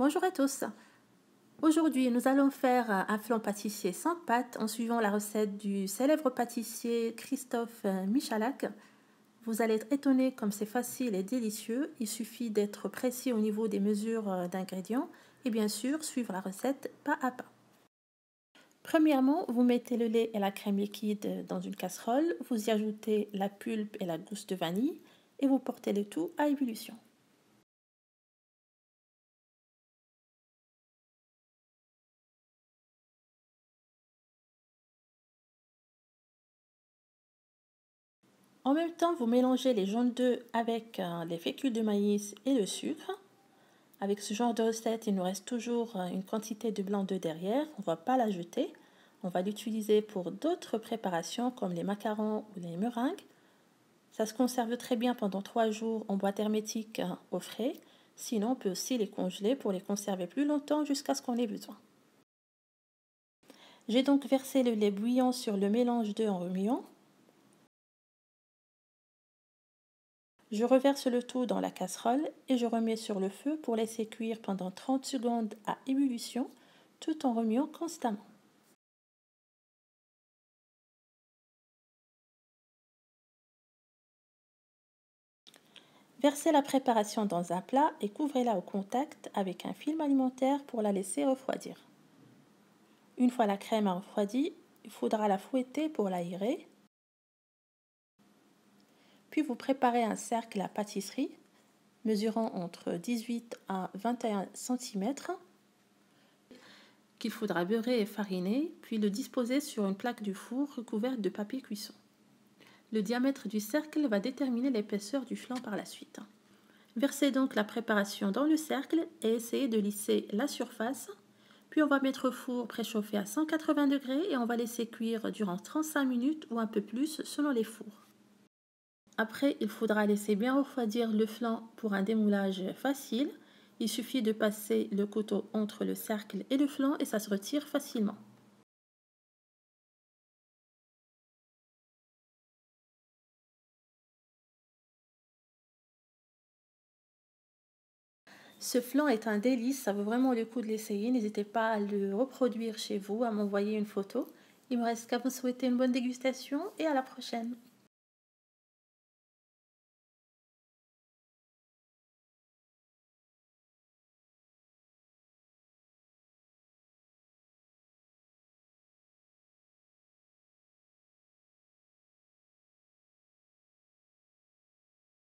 Bonjour à tous. Aujourd'hui, nous allons faire un flan pâtissier sans pâte en suivant la recette du célèbre pâtissier Christophe Michalak. Vous allez être étonnés comme c'est facile et délicieux. Il suffit d'être précis au niveau des mesures d'ingrédients et bien sûr suivre la recette pas à pas. Premièrement, vous mettez le lait et la crème liquide dans une casserole. Vous y ajoutez la pulpe et la gousse de vanille et vous portez le tout à ébullition. En même temps, vous mélangez les jaunes d'œufs avec les fécule de maïs et le sucre. Avec ce genre de recette, il nous reste toujours une quantité de blanc d'œuf derrière. On ne va pas la jeter. On va l'utiliser pour d'autres préparations comme les macarons ou les meringues. Ça se conserve très bien pendant 3 jours en boîte hermétique au frais. Sinon, on peut aussi les congeler pour les conserver plus longtemps jusqu'à ce qu'on ait besoin. J'ai donc versé le lait bouillant sur le mélange d'œufs en remuant. Je reverse le tout dans la casserole et je remets sur le feu pour laisser cuire pendant 30 secondes à ébullition tout en remuant constamment. Versez la préparation dans un plat et couvrez-la au contact avec un film alimentaire pour la laisser refroidir. Une fois la crème a refroidi, il faudra la fouetter pour l'aérer. Puis vous préparez un cercle à pâtisserie mesurant entre 18 à 21 cm qu'il faudra beurrer et fariner, puis le disposer sur une plaque du four recouverte de papier cuisson. Le diamètre du cercle va déterminer l'épaisseur du flan par la suite. Versez donc la préparation dans le cercle et essayez de lisser la surface. Puis on va mettre au four préchauffé à 180 degrés et on va laisser cuire durant 35 minutes ou un peu plus selon les fours. Après, il faudra laisser bien refroidir le flan pour un démoulage facile. Il suffit de passer le couteau entre le cercle et le flan et ça se retire facilement. Ce flan est un délice, ça vaut vraiment le coup de l'essayer. N'hésitez pas à le reproduire chez vous, à m'envoyer une photo. Il me reste qu'à vous souhaiter une bonne dégustation et à la prochaine.